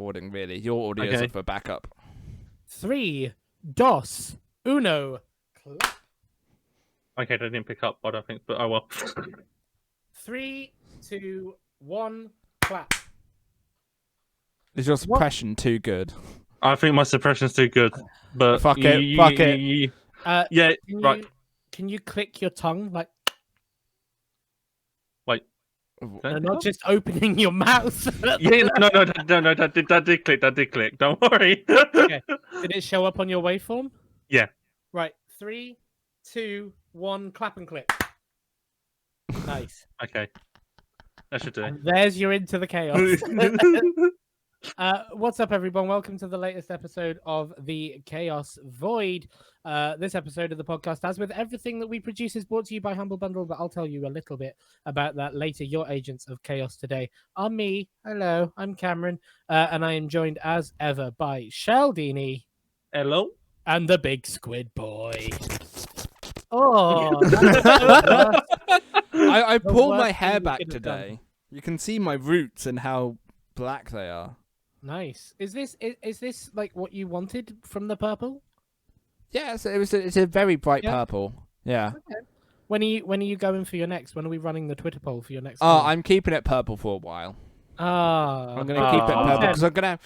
recording, really. Your audios are for backup. 3, dos, uno. Okay, they didn't pick up, I don't think, but oh well. 3, 2, 1, clap. Is your suppression too good? I think my suppression's too good, but Fuck it. Yeah, right. Can you click your tongue like? Wait. No, not just opening your mouth. Yeah, no, that did click. That did click. Don't worry. Okay. Did it show up on your waveform? Yeah. Right. 3, 2, 1, clap and click. Nice. Okay. That should do. And there's your Into the Chaos. What's up, everyone? Welcome to the latest episode of the Chaos Void. This episode of the podcast, as with everything that we produce, is brought to you by Humble Bundle, but I'll tell you a little bit about that later. Your agents of chaos today are me. Hello, I'm Cameron, and I am joined as ever by Sheldini. Hello. And the Big Squid Boy. Oh, I pulled my hair back today. You can see my roots and how black they are. Nice. Is this like what you wanted from the purple? Yeah, it's a very bright purple. Yeah. Okay. When are you going for your next? When are we running the Twitter poll for your next? Oh, I'm keeping it purple for a while. I'm gonna keep it purple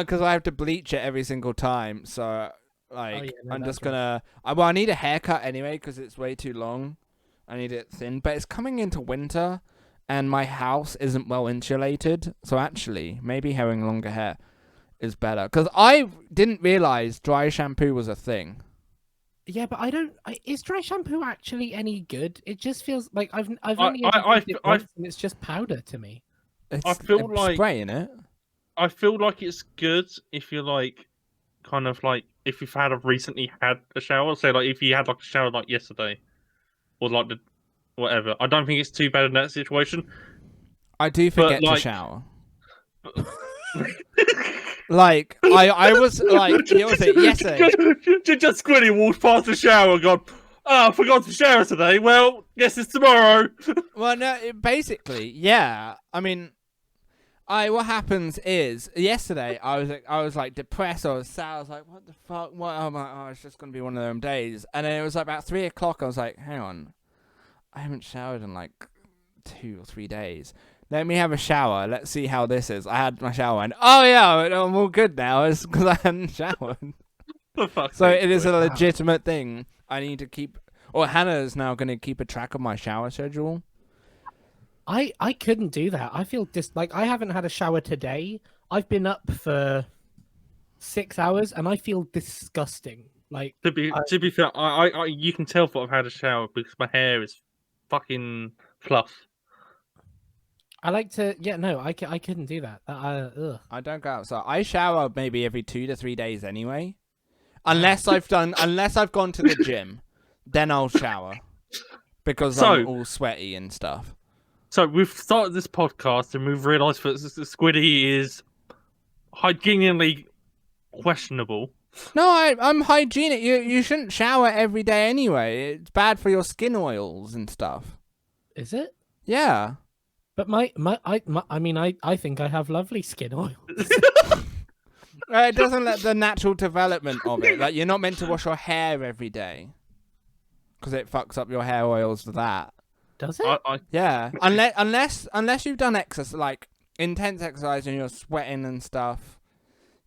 because I have to bleach it every single time. So I'm just gonna. I need a haircut anyway because it's way too long. I need it thin, but it's coming into winter, and my house isn't well insulated. So actually, maybe having longer hair is better because I didn't realize dry shampoo was a thing. Yeah, but is dry shampoo actually any good? It just feels like I've only used it once and it's just powder to me. I feel like spraying it. I feel like it's good if you're like, kind of like if you've recently had a shower. So like if you had like a shower like yesterday, or like whatever. I don't think it's too bad in that situation. I do forget to shower. Like I was like yesterday. Just Squiddy walked past the shower and gone, "Oh, I forgot to shower today. Well, guess it's tomorrow." Well, no, basically, yeah. I mean, what happens is yesterday I was like depressed. I was sad. I was like, "What the fuck? What?" I'm like, "Oh, it's just gonna be one of them days." And then it was like about 3 o'clock. I was like, "Hang on, I haven't showered in like 2 or 3 days. Let me have a shower. Let's see how this is." I had my shower and I'm all good now. It's because I hadn't showered. So it is a legitimate thing. I need to keep. Or Hannah is now going to keep a track of my shower schedule. I couldn't do that. I feel like I haven't had a shower today. I've been up for 6 hours and I feel disgusting. Like to be fair, I you can tell that I've had a shower because my hair is fucking fluff. I like to, I couldn't do that. I don't go outside. I shower maybe every 2 to 3 days anyway, unless I've gone to the gym, then I'll shower because I'm all sweaty and stuff. So we've started this podcast and we've realised that Squiddy is hygienically questionable. No, I'm hygienic. You shouldn't shower every day anyway. It's bad for your skin oils and stuff. Is it? Yeah. But I think I have lovely skin oil. It doesn't let the natural development of it. Like you're not meant to wash your hair every day because it fucks up your hair oils for that. Does it? Yeah. Unless you've done exercise, like intense exercise, and you're sweating and stuff,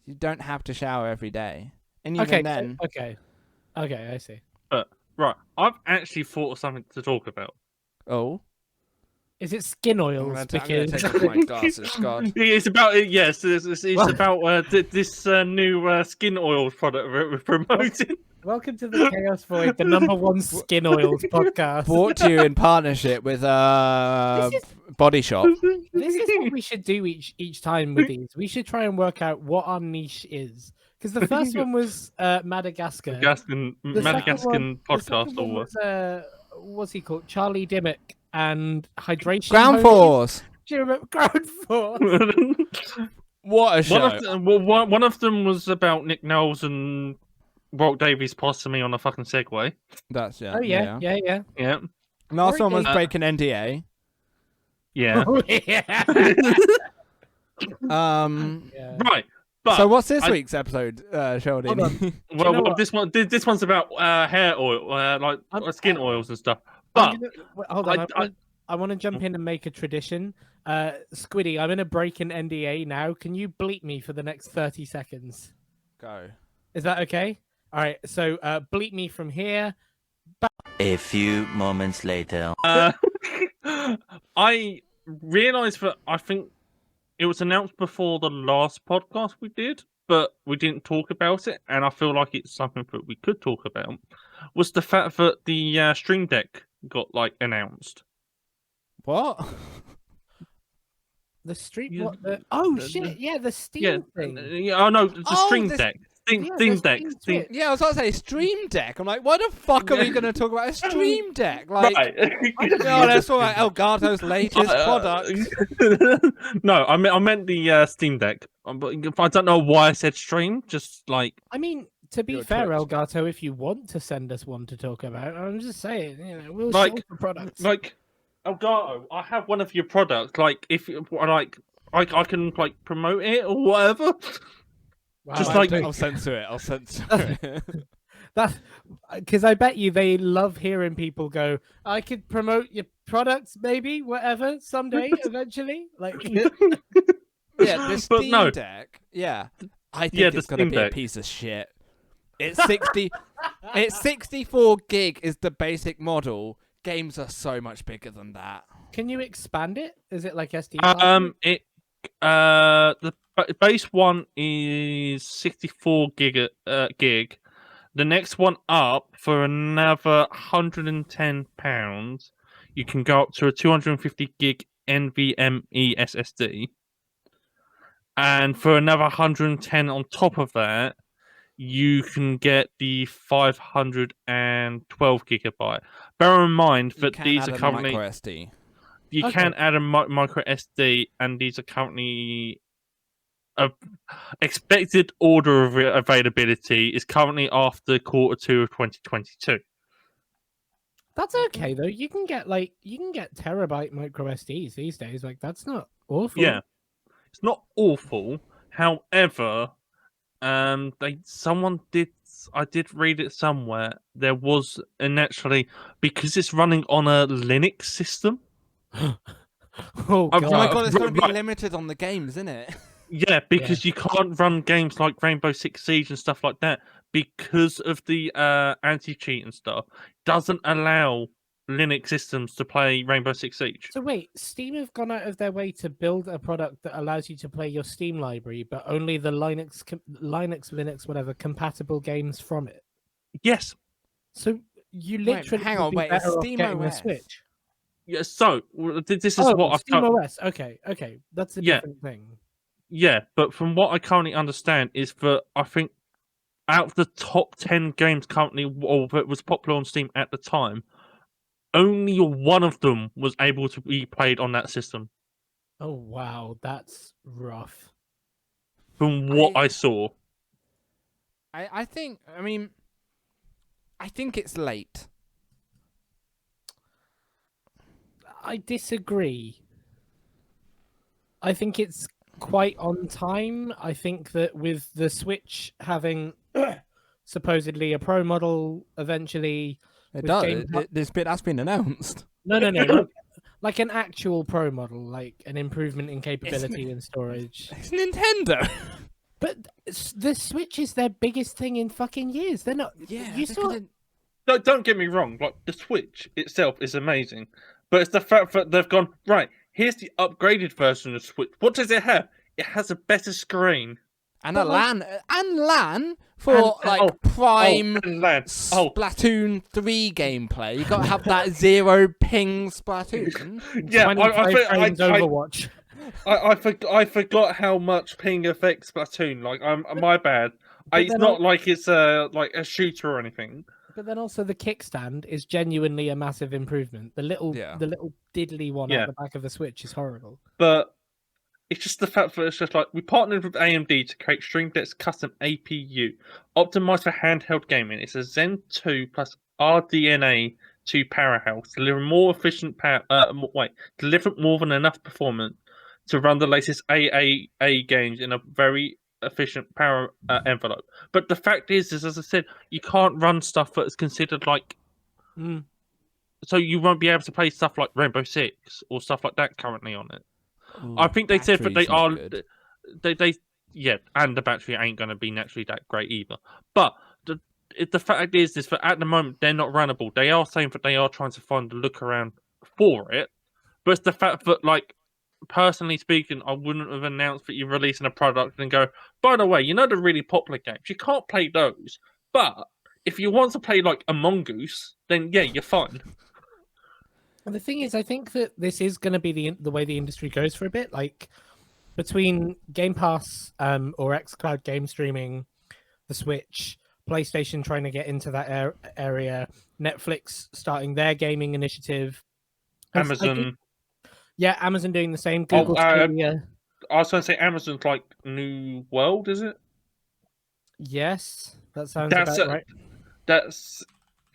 you don't have to shower every day. And even then. Okay, I see. Right, I've actually thought of something to talk about. Oh. Is it skin oils? I'm gonna take off my glasses, God. It's about yes. It's about this new skin oils product we're promoting. Welcome to the Chaos Void, the #1 skin oils podcast. Brought to you in partnership with Body Shop. This is what we should do each time with these. We should try and work out what our niche is. Because the first one was Madagascar. Madagascan podcast or what? What's he called? Charlie Dimmock. And hydration. Ground Force. Do you remember Ground Force? What a show! One of them was about Nick Knowles and Walt Davies possuming on a fucking Segway. That's Oh yeah. Last one was breaking NDA. Yeah. Oh, yeah. Yeah. Right. But so what's this week's episode, Sheldon? Hold on. Well, this one's about hair oil, skin oils and stuff. But Hold on. I want to jump in and make a tradition. Squiddy, I'm in a break in NDA now. Can you bleep me for the next 30 seconds? Go. Is that okay? All right. So bleep me from here. A few moments later. I realised that I think it was announced before the last podcast we did, but we didn't talk about it, and I feel like it's something that we could talk about. Was the fact that the Stream Deck got announced? What? The street. Yeah, What? Shit! Yeah, the Steam thing. Oh no, the Stream this- Deck. Steam the Deck. Steam Steam... Switch. Yeah, I was about to say Stream Deck. I'm like, why the fuck are we going to talk about a Stream Deck? Like, Right. oh, let's talk about Elgato's latest product. No, I meant the Steam Deck. But I don't know why I said stream. Just like I mean, to be Your fair, Twitch. Elgato, if you want to send us one to talk about, I'm just saying, we'll Like- sell the products. Elgato, I have one of your products. Like if you I can promote it or whatever. Wow, just I like- don't- I'll censor it. I'll censor it. that, because I bet you they love hearing people go, I could promote your products, maybe, whatever, someday, eventually. Like, Yeah, the But Steam no. Deck. Yeah, I think Yeah, the it's gonna Steam be a Deck. piece of shit. It's 60. It's 64 gig is the basic model. Games are so much bigger than that. can you expand it? Is it like SD card? The base one is 64 gig. The next one up for another £110. You can go up to a 250 gig NVMe SSD, and for another 110 on top of that, you can get the 512 gigabyte. Bear in mind You that can these add are a currently. micro SD. You Okay. can add a micro SD, and these are currently expected order of availability is currently after Q2 of 2022. That's okay though. You can get terabyte micro SDs these days. Like that's not awful. Yeah, it's not awful. However, I did read it somewhere. There was actually, because it's running on a Linux system. Oh Oh Oh god. my god, it's gonna be Right. limited on the games, isn't it? Yeah, because you can't run games like Rainbow Six Siege and stuff like that because of the anti-cheat and stuff. Doesn't allow Linux systems to play Rainbow Six Siege. So wait, Steam have gone out of their way to build a product that allows you to play your Steam library, but only the Linux, whatever, compatible games from it. Yes. So you Wait, literally hang would on, be wait, it's better off Steam getting a OS. Switch. Yeah. So this is what I've Steam got. OS. Okay, that's a Yeah. different thing. Yeah, but from what I currently understand is that I think out of the top 10 games currently, or that was popular on Steam at the time, only one of them was able to be played on that system. Oh wow, that's rough. From what I saw. I think it's late. I disagree. I think it's quite on time. I think that with the Switch having supposedly a Pro model eventually, It With does. Game Pass- This bit has been announced. no, like an actual Pro model, like an improvement in capability and storage. It's Nintendo. But the Switch is their biggest thing in fucking years. They're not. Yeah, you they're saw. gonna- No, don't get me wrong. Like the Switch itself is amazing, but it's the fact that they've gone right. Here's the upgraded version of Switch. What does it have? It has a better screen. and But a like- LAN for prime and LAN. Splatoon 3 gameplay. You got to have that zero ping Splatoon. Yeah, 25 frames Overwatch. I forgot how much ping affects Splatoon. Like, my bad. But It's then not like it's a shooter or anything. But then also the kickstand is genuinely a massive improvement. The little diddly one Yeah. at the back of the Switch is horrible. But it's just the fact that it's just like we partnered with AMD to create Stream Deck's custom APU, optimized for handheld gaming. It's a Zen 2 plus RDNA 2 powerhouse, delivering more efficient power. Delivering more than enough performance to run the latest AAA games in a very efficient power envelope. But the fact is, as I said, you can't run stuff that is considered like. So you won't be able to play stuff like Rainbow Six or stuff like that currently on it. Ooh, I think they said that they battery's not are. good. They yeah, and the battery ain't going to be naturally that great either. But the fact is that at the moment they're not runnable. They are saying that they are trying to find a look around for it, but it's the fact that, like, personally speaking, I wouldn't have announced that you're releasing a product and go, by the way, you know the really popular games, you can't play those, but if you want to play like Among Us, then yeah, you're fine. And the thing is, I think that this is going to be the way the industry goes for a bit. Like between Game Pass or xCloud game streaming, the Switch, PlayStation trying to get into that area, Netflix starting their gaming initiative, Amazon. Yeah, Amazon doing the same. Google Stadia. I was going to say Amazon's like New World, is it? Yes, that sounds about right. That's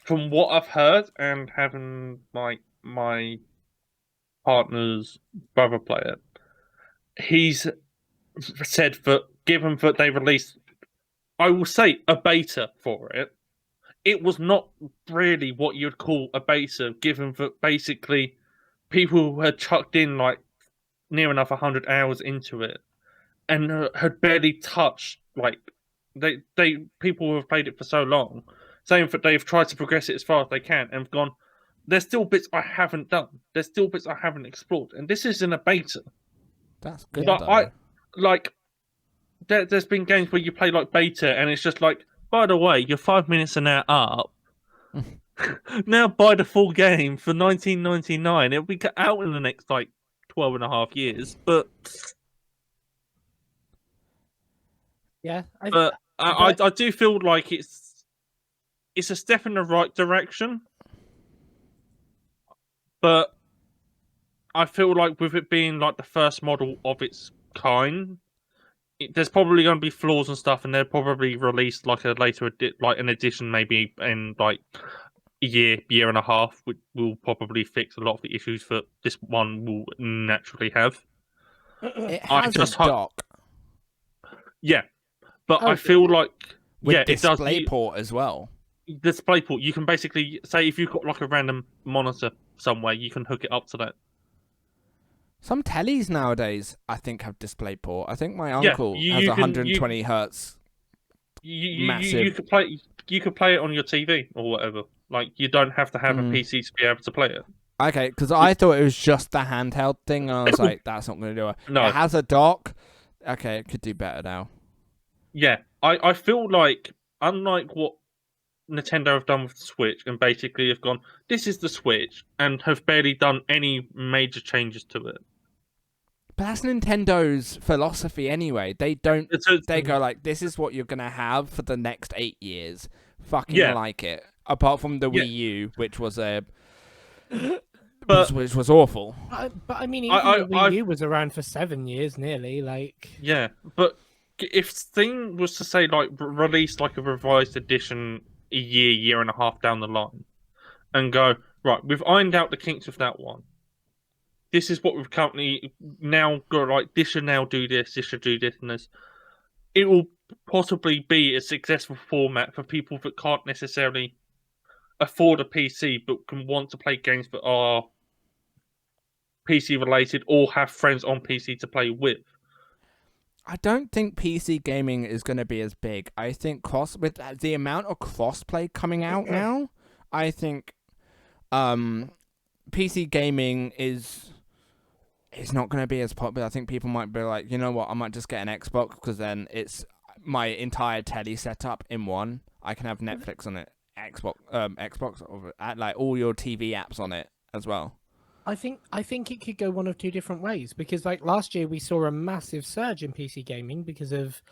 from what I've heard and having my partner's brother play it. He's said that given that they released, I will say, a beta for it, it was not really what you'd call a beta, given that basically people had chucked in like near enough 100 hours into it and had barely touched, like, they people who have played it for so long, saying that they've tried to progress it as far as they can and have gone, there's still bits I haven't done, there's still bits I haven't explored, and this is in a beta. That's good. There's been games where you play like beta and it's just like, by the way, you're 5 minutes an hour up. Now buy the full game for $19.99. It'll be out in the next like 12 and a half years. But yeah, I do feel like it's a step in the right direction. But I feel like with it being like the first model of its kind, there's probably going to be flaws and stuff, and they'll probably release like a later like an edition maybe in like a year and a half, which will probably fix a lot of the issues that this one will naturally have. It has a dock. Yeah, but I feel like with it does DisplayPort as well. DisplayPort, you can basically say if you've got like a random monitor somewhere, you can hook it up to that. Some tellies nowadays, I think, have DisplayPort. I think my uncle has 120 hertz. Massive. You could play it on your TV or whatever. Like, you don't have to have a PC to be able to play it. Okay, because I thought it was just the handheld thing, and I was like, that's not going to do it. No. It has a dock. Okay, it could do better now. Yeah, I feel like, unlike what Nintendo have done with the Switch, and basically have gone, this is the Switch, and have barely done any major changes to it. But that's Nintendo's philosophy anyway. They don't. They go like, "This is what you're gonna have for the next 8 years." Fucking like it. Apart from the Wii U, which was which was awful. But I mean, even the Wii U was around for 7 years, nearly. Like, yeah, but if Steam was to say like release like a revised edition a year and a half down the line, and go, right, we've ironed out the kinks of that one. This is what we've currently now got. Like, this should now do this. This should do this and this. It will possibly be a successful format for people that can't necessarily afford a PC but can want to play games that are PC related or have friends on PC to play with. I don't think PC gaming is going to be as big. I think with the amount of crossplay coming out now, I think PC gaming is not going to be as popular. I think people might be like, you know what, I might just get an Xbox because then it's my entire telly setup in one. I can have Netflix on it, Xbox, or like all your TV apps on it as well. I think it could go one of two different ways, because like last year we saw a massive surge in PC gaming because of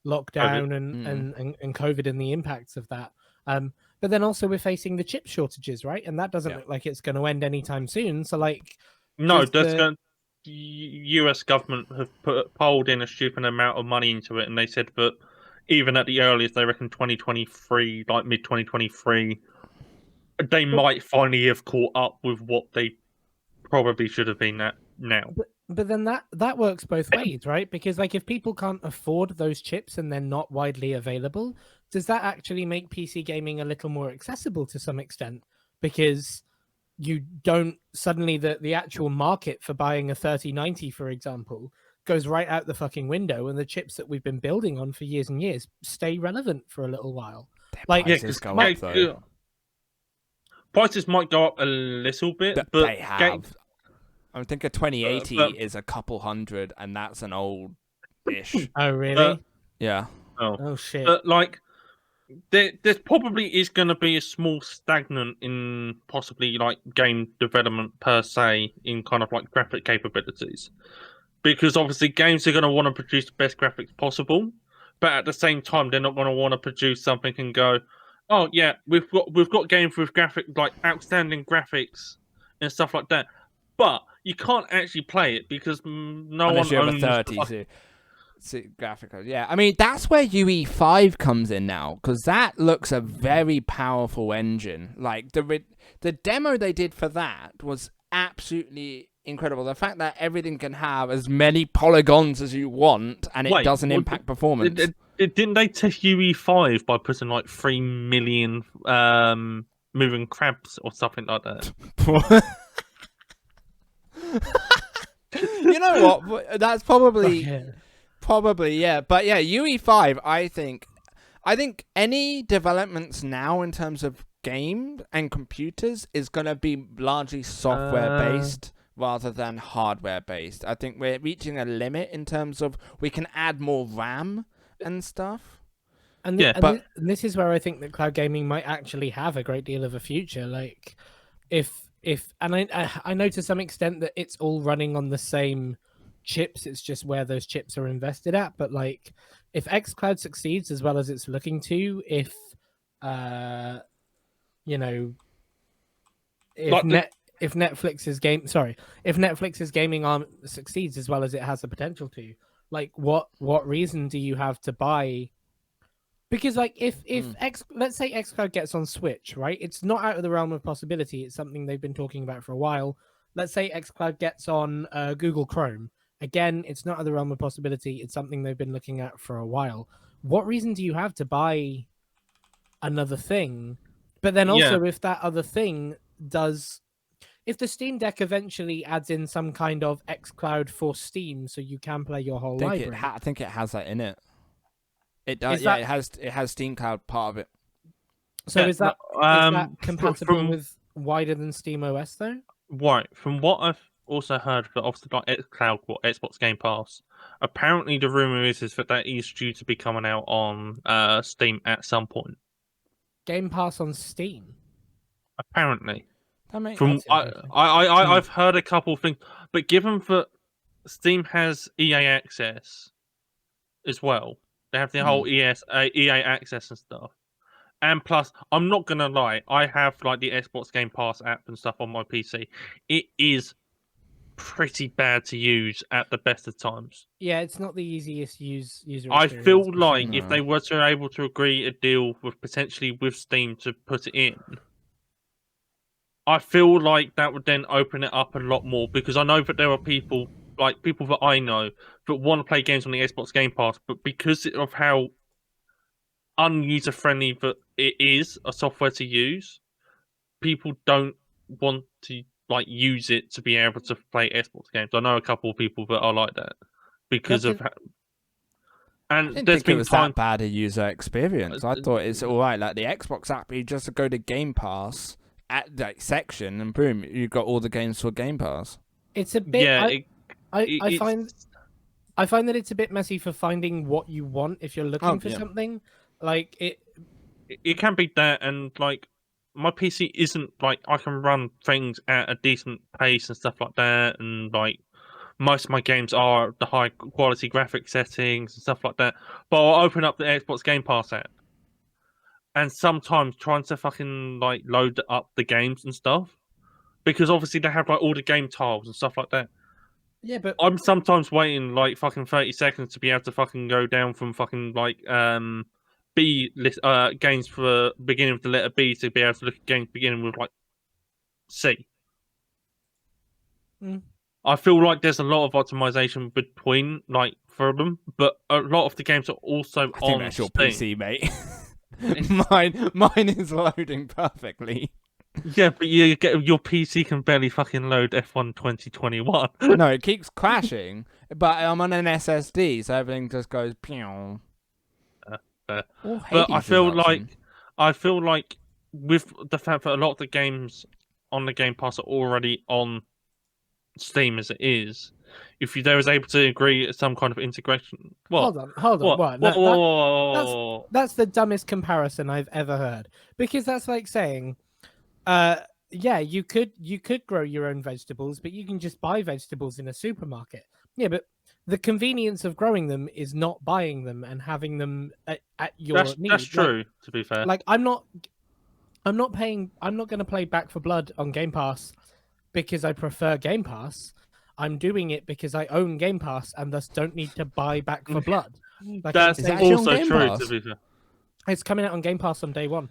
lockdown and COVID and the impacts of that. But then also we're facing the chip shortages, right? And that doesn't look like it's going to end anytime soon. So like, no, the US government have pulled in a stupid amount of money into it, and they said that even at the earliest, they reckon 2023, like mid 2023, they might finally have caught up with what they probably should have been at now. But then that works both ways, right? Because like if people can't afford those chips and they're not widely available, does that actually make PC gaming a little more accessible to some extent? Because you don't suddenly the actual market for buying a 3090, for example, goes right out the fucking window, and the chips that we've been building on for years and years stay relevant for a little while. Like, Yeah, Prices because go up though. prices might go up a little bit, but They have. I think a 2080 is a couple hundred, and that's an old-ish. oh really? Yeah. Oh shit. But like, there's probably is going to be a small stagnant in possibly like game development per se in kind of like graphic capabilities, because obviously games are going to want to produce the best graphics possible, but at the same time they're not going to want to produce something and go, oh yeah, we've got games with outstanding graphics and stuff like that, but you can't actually play it because no Unless one you have owns a 30 graphical. Yeah, I mean, that's where UE5 comes in now, because that looks a very powerful engine. Like, the demo they did for that was absolutely incredible. The fact that everything can have as many polygons as you want, and it doesn't impact performance. Didn't they test UE5 by putting like 3 million moving crabs or something like that? You know what? That's probably... Yeah. Probably, yeah. But yeah, UE5, I think any developments now in terms of game and computers is going to be largely software-based rather than hardware-based. I think we're reaching a limit in terms of we can add more RAM and stuff. And, this is where I think that cloud gaming might actually have a great deal of a future. Like, I know to some extent that it's all running on the same chips, it's just where those chips are invested at. But like, if xCloud succeeds as well as it's looking to, if Netflix's gaming arm succeeds as well as it has the potential to, like, what reason do you have to buy? Because like let's say xCloud gets on Switch, right? It's not out of the realm of possibility. It's something they've been talking about for a while. Let's say xCloud gets on Google Chrome. Again, it's not out of the realm of possibility. It's something they've been looking at for a while. What reason do you have to buy another thing? But then also, if that other thing if the Steam Deck eventually adds in some kind of xCloud for Steam, so you can play your whole library. I think it has that in it. It does. Yeah, it has Steam Cloud part of it. So is that compatible with wider than Steam OS though? Right. From what I've also heard, that obviously like xCloud, Xbox Game Pass, apparently the rumor is that is due to be coming out on Steam at some point. Game Pass on Steam. Apparently, I've heard a couple of things, but given that Steam has EA access as well, they have the whole EA access and stuff. And plus, I'm not gonna lie, I have like the Xbox Game Pass app and stuff on my PC. It is pretty bad to use at the best of times. Yeah, it's not the easiest user I experience. feel like if they were to able to agree a deal with potentially with Steam to put it in, I feel like that would then open it up a lot more, because I know that there are people that I know that want to play games on the Xbox Game Pass, but because of how unuser friendly that it is a software to use, people don't want to like use it to be able to play Xbox games. I know a couple of people that are like that because of. And I didn't there's think been it was that bad a user experience. I thought it's all right. Like the Xbox app, you just go to Game Pass at that section, and boom, you've got all the games for Game Pass. It's a bit. Yeah, I find that it's a bit messy for finding what you want if you're looking for something. Like it can be that, and like my PC isn't like I can run things at a decent pace and stuff like that, and like most of my games are the high quality graphic settings and stuff like that. But I'll open up the Xbox Game Pass app, and sometimes trying to fucking like load up the games and stuff, because obviously they have like all the game tiles and stuff like that. Yeah, but I'm sometimes waiting like fucking 30 seconds to be able to fucking go down from fucking like B list games for beginning with the letter B to be able to look at games beginning with like C. I feel like there's a lot of optimization between for them, but a lot of the games are also I think on that's your Steam. PC, mate. mine is loading perfectly. Yeah, but your PC can barely fucking load F1 2021. No, it keeps crashing, but I'm on an SSD, so everything just goes pew. But Hades is option. I feel like with the fact that a lot of the games on the Game Pass are already on Steam as it is, if there was able to agree some kind of integration. What? Hold on. What? No, Whoa. that's the dumbest comparison I've ever heard. Because that's like saying, yeah, you could grow your own vegetables, but you can just buy vegetables in a supermarket. Yeah, but the convenience of growing them is not buying them and having them at your need. That's true, to be fair. Like I'm not going to play Back for Blood on Game Pass because I prefer Game Pass. I'm doing it because I own Game Pass and thus don't need to buy Back for Blood. Like, That's Is that actually on also Game true, Pass? to be fair. it's coming out on Game Pass on day one.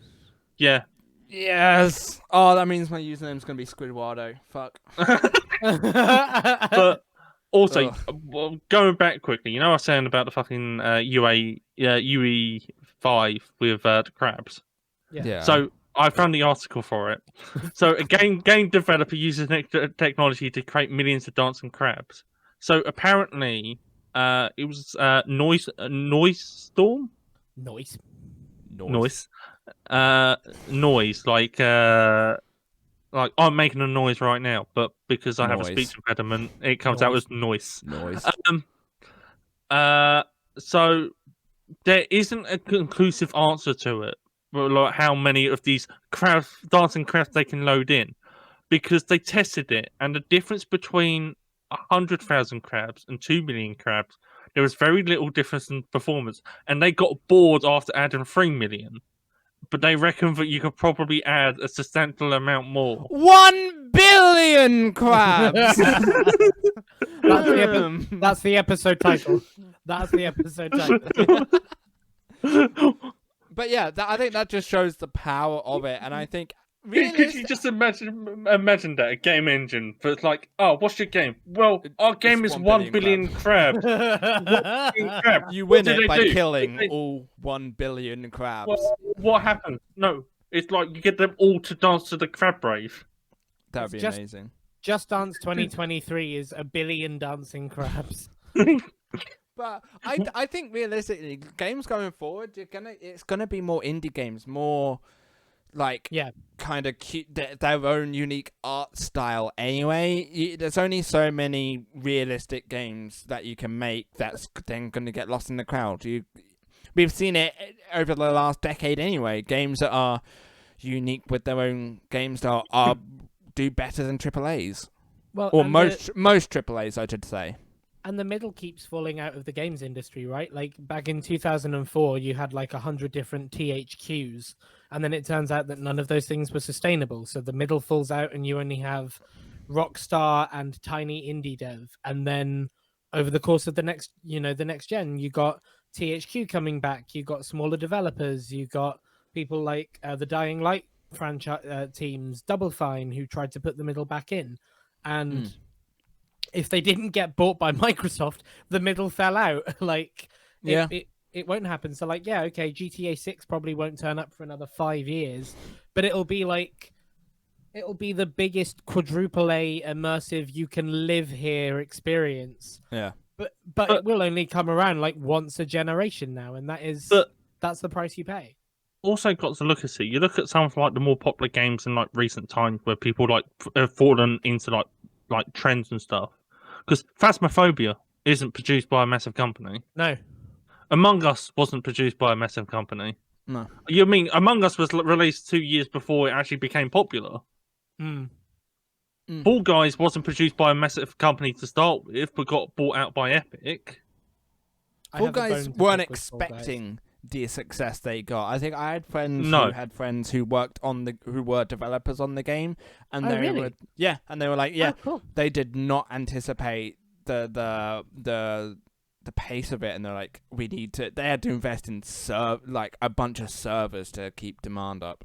Yeah. Yes. Oh, that means my username's gonna be Squidwardo. Fuck. But also, Ugh. going back quickly, I was saying about the fucking UE5 with the crabs. Yeah. So I found the article for it. So a game developer uses technology to create millions of dancing crabs. So apparently, it was noise storm. Noise. Noise. Noise like I'm making a noise right now, but because I have a Noise. speech impediment, it comes out as noise. Noise. So there isn't a conclusive answer to it, like how many of these dancing crabs they can load in, because they tested it, and the difference between 100,000 crabs and 2 million crabs, there was very little difference in performance, and they got bored after adding 3 million. But they reckon that you could probably add a substantial amount more. 1 billion crabs. That's the episode title. That's the episode title. But yeah, I think that just shows the power of it, and I think Could you just imagine that a game engine? But it's like, oh, what's your game? Well, our game is 1 billion crabs. 1 billion crabs. You What win do it by they do? killing all 1 billion crabs. Well, what happens? No, it's like you get them all to dance to the crab rave. That would be Just- amazing. Just Dance 2023 is 1 billion dancing crabs. But I think realistically, games going forward, it's gonna be more indie games, more like kind of cute, their own unique art style. Anyway, there's only so many realistic games that you can make that's then gonna get lost in the crowd. We've seen it over the last decade anyway. Games that are unique with their own games that are do better than AAAs. Well, Or and most AAAs, I should say. And the middle keeps falling out of the games industry, right? Like back in 2004, you had like 100 different THQs, and then it turns out that none of those things were sustainable. So the middle falls out, and you only have Rockstar and tiny indie dev. And then over the course of the next gen, you got THQ coming back. You got smaller developers. You got people like the Dying Light franchise teams, Double Fine, who tried to put the middle back in, and if they didn't get bought by Microsoft, the middle fell out. It won't happen. So okay, GTA 6 probably won't turn up for another 5 years, but it'll be the biggest quadruple A immersive you can live here experience. Yeah. But it will only come around like once a generation now, and that's the price you pay. Also got to look at it. You look at some of like the more popular games in like recent times where people like have fallen into like trends and stuff. Because Phasmophobia isn't produced by a massive company. No. Among Us wasn't produced by a massive company. No. You mean Among Us was released 2 years before it actually became popular? Fall Guys wasn't produced by a massive company to start with, but got bought out by Epic. Fall Guys weren't expecting the success they got. I think I had friends who had friends who worked who were developers on the game, and they were like, cool. They did not anticipate the pace of it, and they're like, they had to invest in a bunch of servers to keep demand up.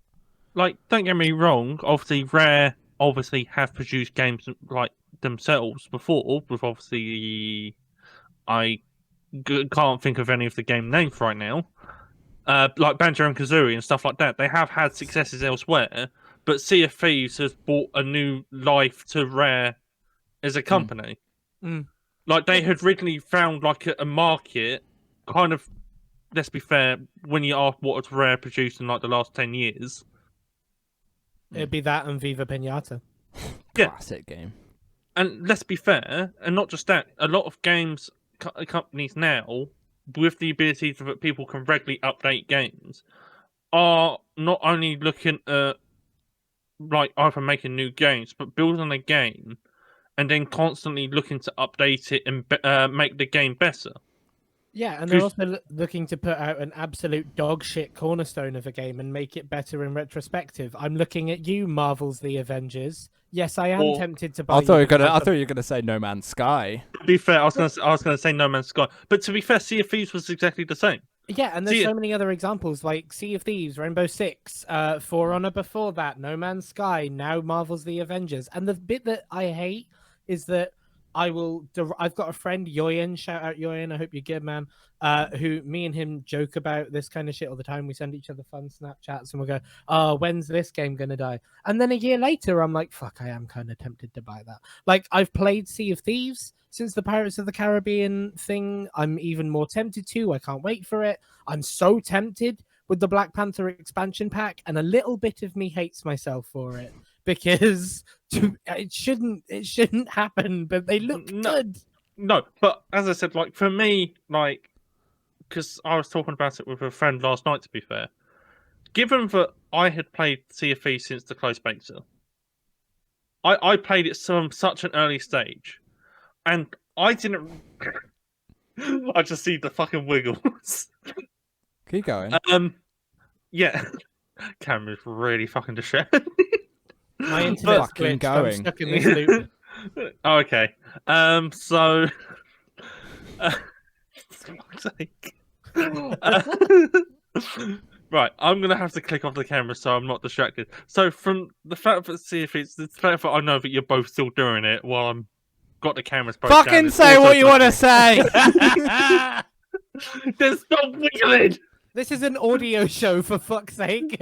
Like, don't get me wrong, obviously Rare have produced games like themselves before, with obviously can't think of any of the game names right now. Like Banjo and Kazooie and stuff like that, they have had successes elsewhere, but Sea of Thieves has brought a new life to Rare as a company. Like they had originally found like a market, kind of. Let's be fair, when you ask what has Rare produced in like the last 10 years, It'd be that and Viva Pinata. Yeah. Classic game. and let's be fair, and not just that, a lot of games companies now, with the ability that people can regularly update games, are not only looking at like either making new games, but building a game and then constantly looking to update it and make the game better. Yeah, and they're also looking to put out an absolute dog shit cornerstone of a game and make it better in retrospective. I'm looking at you, Marvel's The Avengers. Yes, I am tempted to buy. I thought you were gonna say No Man's Sky. To be fair, I was gonna say No Man's Sky, but to be fair, Sea of Thieves was exactly the same. Yeah, and there's so many other examples like Sea of Thieves, Rainbow Six, For Honor before that, No Man's Sky, now Marvel's The Avengers. And the bit that I hate is that I've got a friend, Yoyen, shout out Yoyen, I hope you're good, man, who me and him joke about this kind of shit all the time. We send each other fun Snapchats and we'll go, oh, when's this game going to die? And then a year later, I'm like, fuck, I am kind of tempted to buy that. Like, I've played Sea of Thieves since the Pirates of the Caribbean thing. I'm even more tempted to. I can't wait for it. I'm so tempted with the Black Panther expansion pack, and a little bit of me hates myself for it because it shouldn't happen, but they look good. No, but as I said, like for me, like because I was talking about it with a friend last night. To be fair, given that I had played Sea of Thieves since the close beta, I played it from such an early stage. And I didn't. I just see the fucking wiggles. Keep going. Yeah. Camera's really fucking distracted. My internet's glitched. I'm stuck in this loop. Okay. So. For fuck's sake. Right, I'm gonna have to click off the camera so I'm not distracted. So from the fact that see if it's the fact that I know that you're both still doing it while I'm got the cameras both fucking down, say what you want to say. There's stop wiggling. This is an audio show, for fuck's sake.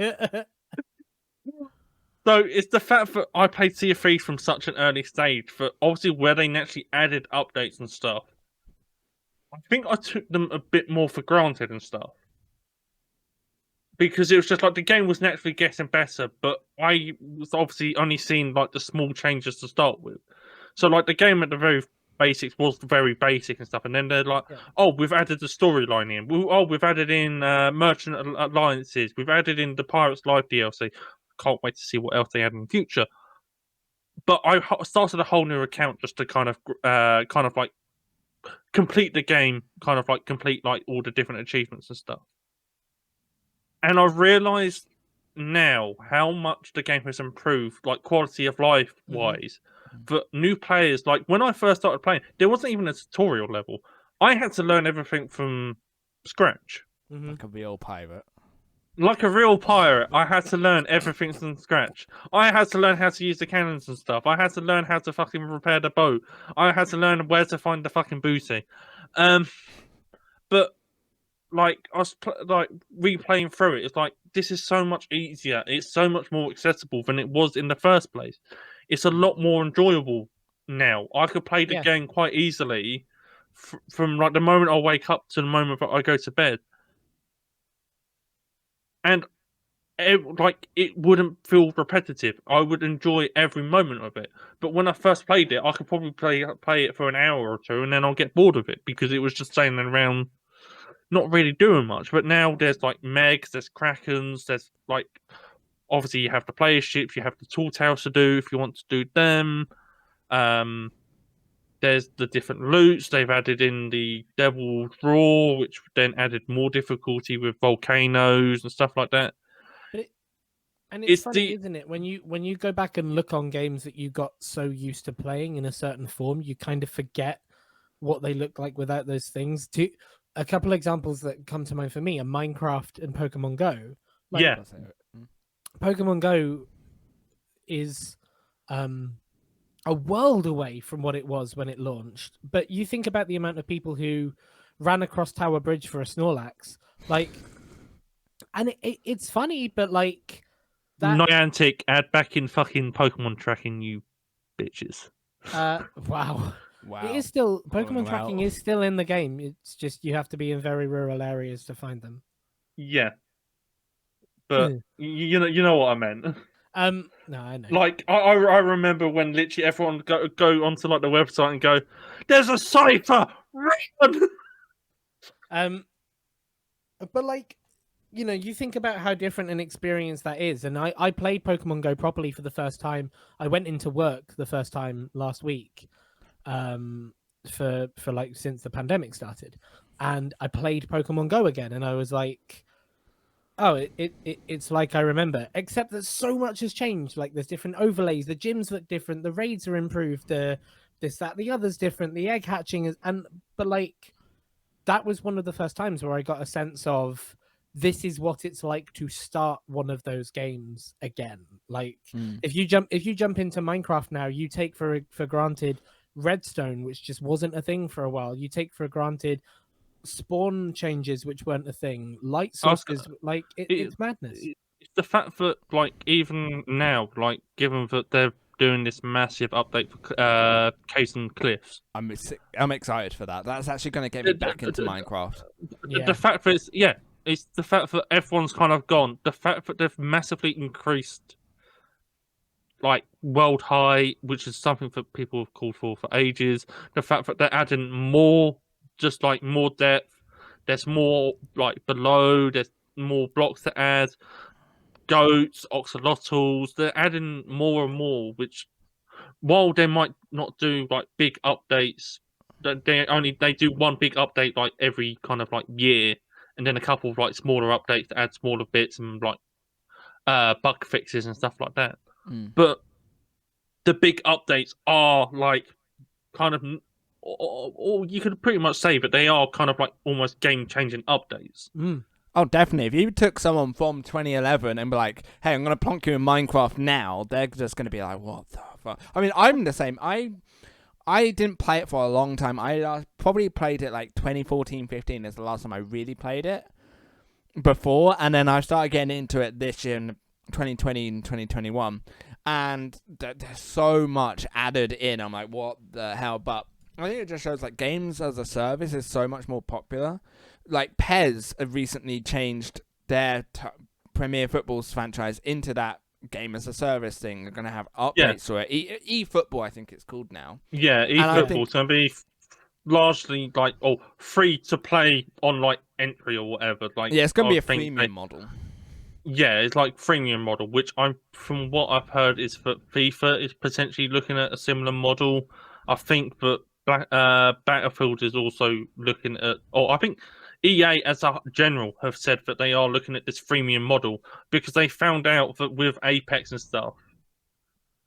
So it's the fact that I played Sea of Thieves from such an early stage that obviously where they naturally added updates and stuff, I think I took them a bit more for granted and stuff. Because it was just like the game was naturally getting better, but I was obviously only seeing like the small changes to start with. So like the game at the very basics was very basic and stuff, and then they're like, oh, we've added the storyline in. Oh, we've added in merchant alliances. We've added in the Pirates Live DLC. Can't wait to see what else they add in the future. But I started a whole new account just to kind of like complete the game, kind of like complete like all the different achievements and stuff. And I've realised now how much the game has improved, like quality of life wise. That new players, like when I first started playing, there wasn't even a tutorial level. I had to learn everything from scratch. Like a real pirate. Like a real pirate, I had to learn everything from scratch. I had to learn how to use the cannons and stuff. I had to learn how to fucking repair the boat. I had to learn where to find the fucking booty. But like I was like replaying through it, it's like this is so much easier. It's so much more accessible than it was in the first place. It's a lot more enjoyable now. I could play the game quite easily from like the moment I wake up to the moment that I go to bed, and it wouldn't feel repetitive. I would enjoy every moment of it. But when I first played it, I could probably play it for an hour or two, and then I'll get bored of it because it was just sailing around, not really doing much. But now there's like Megs, there's Krakens, there's like obviously you have the player ships, you have the tall tales to do if you want to do them. There's the different loots. They've added in the Devil's Roar, which then added more difficulty with volcanoes and stuff like that. And it's funny, isn't it? When you go back and look on games that you got so used to playing in a certain form, you kind of forget what they look like without those things. A couple examples that come to mind for me are Minecraft and Pokemon Go. Pokemon Go is, a world away from what it was when it launched. But you think about the amount of people who ran across Tower Bridge for a Snorlax, like, and it's funny, but like that. Niantic, add back in fucking Pokemon tracking, you bitches. Wow. Wow. It is still Calling Pokemon them tracking out. is still in the game. It's just you have to be in very rural areas to find them. Yeah, but you know what I meant. No, I know. Like I remember when literally everyone go onto like the website and go, "There's a cipher, run!" But like, you know, you think about how different an experience that is. And I played Pokemon Go properly for the first time. I went into work the first time last week, for like since the pandemic started, and I played Pokemon Go again, and I was like, oh, it's like I remember, except that so much has changed. Like there's different overlays, the gyms look different, the raids are improved, the this, that, the other's different, the egg hatching is, but like that was one of the first times where I got a sense of this is what it's like to start one of those games again. Like if you jump into Minecraft now, you take for granted redstone, which just wasn't a thing for a while. You take for granted spawn changes, which weren't a thing. Light sources, like it's madness. It's the fact that like even now, like given that they're doing this massive update for Caves and Cliffs, I'm excited for that. That's actually going to get me back into Minecraft. The fact that it's the fact that everyone's kind of gone. The fact that they've massively increased like world high, which is something that people have called for ages. The fact that they're adding more, just like more depth. There's more like below. There's more blocks to add. Goats, oxalotls. They're adding more and more. Which, while they might not do like big updates, they do one big update like every kind of like year, and then a couple of like smaller updates to add smaller bits and like bug fixes and stuff like that. But the big updates are like kind of, or you could pretty much say that they are kind of like almost game-changing updates. Oh, definitely. If you took someone from 2011 and be like, hey, I'm going to plonk you in Minecraft now, they're just going to be like, what the fuck? I mean, I'm the same. I didn't play it for a long time. I probably played it like 2014, 15 is the last time I really played it before. And then I started getting into it this year in 2020 and 2021. And there's so much added in. I'm like, what the hell? But I think it just shows like games as a service is so much more popular. Like PES have recently changed their Premier Football's franchise into that game as a service thing. They're going to have updates to it. eFootball, I think it's called now. Yeah, eFootball. It's going to be largely like free to play on like entry or whatever. Like yeah, it's going to be a freemium model. Yeah, it's like freemium model, which from what I've heard is that FIFA is potentially looking at a similar model. I think that Battlefield is also looking at, or I think EA as a general have said that they are looking at this freemium model because they found out that with Apex and stuff,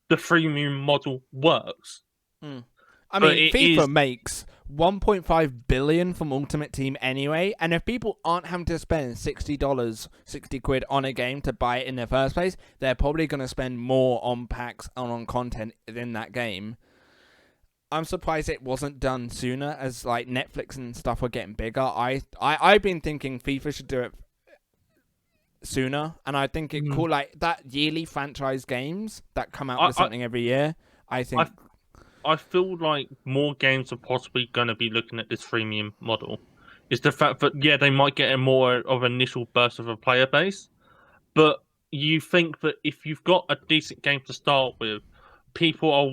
the freemium model works. I mean, FIFA makes 1.5 billion from Ultimate Team anyway, and if people aren't having to spend £60 on a game to buy it in the first place, they're probably going to spend more on packs and on content in that game. I'm surprised it wasn't done sooner, as like Netflix and stuff were getting bigger. I've been thinking FIFA should do it sooner, and I think it cool like that yearly franchise games that come out with something every year. I feel like more games are possibly going to be looking at this freemium model. Is the fact that, yeah, they might get a more of an initial burst of a player base, but you think that if you've got a decent game to start with, people are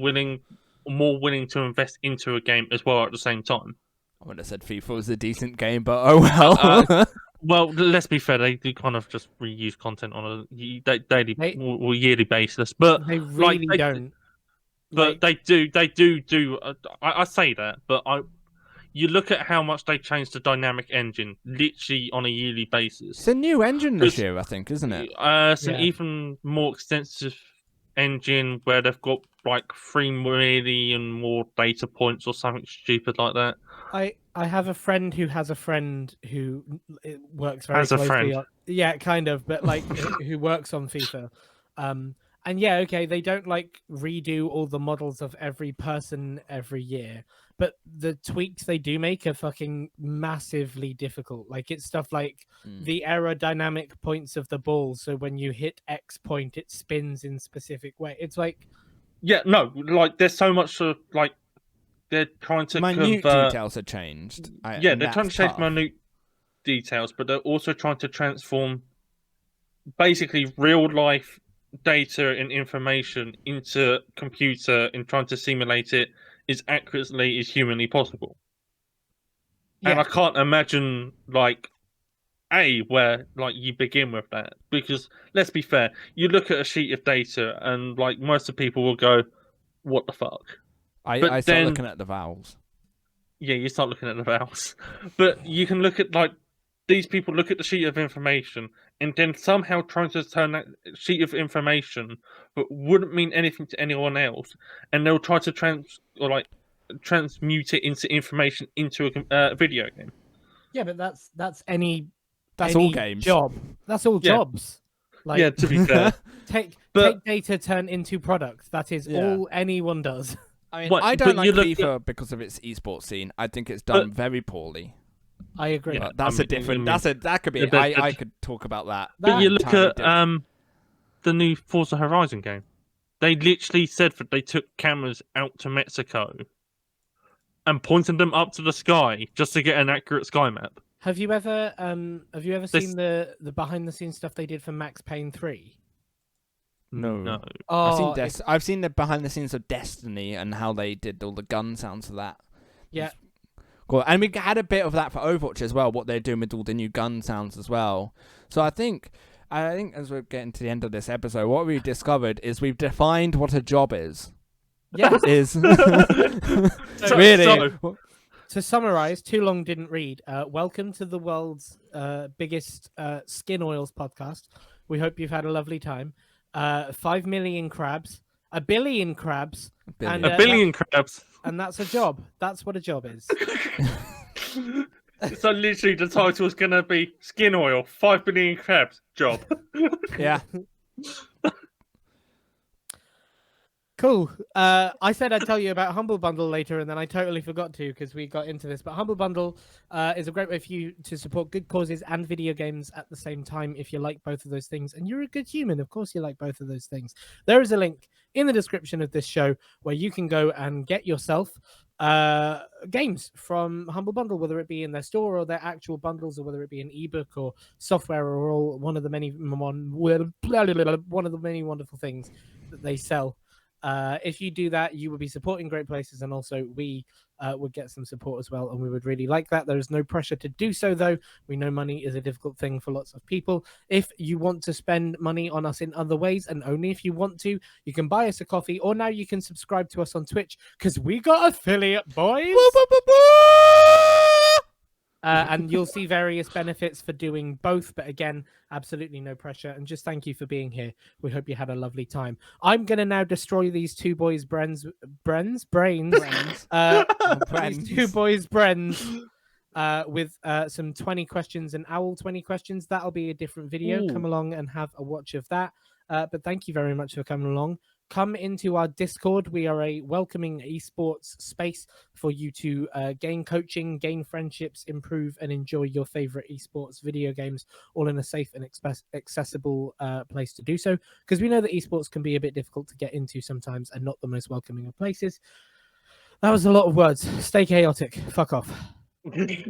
more willing to invest into a game as well at the same time. I would have said FIFA was a decent game, but oh well. Well, let's be fair, they do kind of just reuse content on a daily or yearly basis, but they really don't. But they do. I say that, but you look at how much they changed the dynamic engine, literally on a yearly basis. It's a new engine this year, I think, isn't it? It's an even more extensive engine where they've got like 3 million more data points or something stupid like that. I have a friend who has a friend who works very has closely a friend. yeah, kind of, but like who works on FIFA. And yeah, okay, they don't like redo all the models of every person every year, but the tweaks they do make are fucking massively difficult. Like it's stuff like the aerodynamic points of the ball, so when you hit X point, it spins in specific way. It's like Yeah, no, like there's so much of like they're trying to Minute convert. details are changed. Yeah, and they're trying to that's change tough. minute details, but they're also trying to transform basically real life data and information into computer and trying to simulate it as accurately as humanly possible. And I can't imagine like where like you begin with that, because let's be fair, you look at a sheet of data and like most of the people will go, what the fuck? I But start then looking at the vowels. yeah, you start looking at the vowels. But you can look at like these people look at the sheet of information and then somehow trying to turn that sheet of information that wouldn't mean anything to anyone else, and they'll try to transmute it into information into a video game. yeah, but that's any All games. job. That's all Yeah. jobs. Like Yeah, to be fair. take But- data, turn into product. That is all anyone does. I mean, What, I don't but you like look FIFA because of its esports scene. I think it's done very poorly. I agree. Yeah. But that's I a mean, different. I that could be. Yeah, but- I could talk about that. But you That- look entirely at different. the new Forza Horizon game. They literally said that they took cameras out to Mexico and pointed them up to the sky just to get an accurate sky map. Have you ever This- seen the behind the scenes stuff they did for Max Payne 3? No. Oh, I've seen the behind the scenes of Destiny and how they did all the gun sounds of that. yeah. Cool. And we had a bit of that for Overwatch as well, what they're doing with all the new gun sounds as well. So I think as we're getting to the end of this episode, what we've discovered is we've defined what a job is. Yeah. Is So- really To summarize, too long didn't read. Welcome to the world's biggest skin oils podcast. We hope you've had a lovely time. 5 million crabs, 1 billion crabs, billion. and A billion crabs. and that's a job. That's what a job is. So literally the title is going to be Skin Oil, 5 billion crabs, job. Yeah. Cool. I said I'd tell you about Humble Bundle later, and then I totally forgot to because we got into this. But Humble Bundle is a great way for you to support good causes and video games at the same time if you like both of those things. And you're a good human. Of course, you like both of those things. There is a link in the description of this show where you can go and get yourself games from Humble Bundle, whether it be in their store or their actual bundles, or whether it be an ebook or software, or all one of the many wonderful things that they sell. If you do that, you will be supporting great places, and also we would get some support as well, and we would really like that. There is no pressure to do so, though. We know money is a difficult thing for lots of people. If you want to spend money on us in other ways, and only if you want to, you can buy us a coffee, or now you can subscribe to us on Twitch, because we got affiliate, boys. And you'll see various benefits for doing both, but again, absolutely no pressure. And just thank you for being here. We hope you had a lovely time. I'm gonna now destroy these two boys' brains. These two boys' brains with some 20 questions and owl 20 questions. That'll be a different video. Ooh. Come along and have a watch of that. But thank you very much for coming along. Come into our Discord. We are a welcoming esports space for you to gain coaching, gain friendships, improve, and enjoy your favorite esports video games, all in a safe and accessible place to do so. Because we know that esports can be a bit difficult to get into sometimes, and not the most welcoming of places. That was a lot of words. Stay chaotic. Fuck off. Yeah.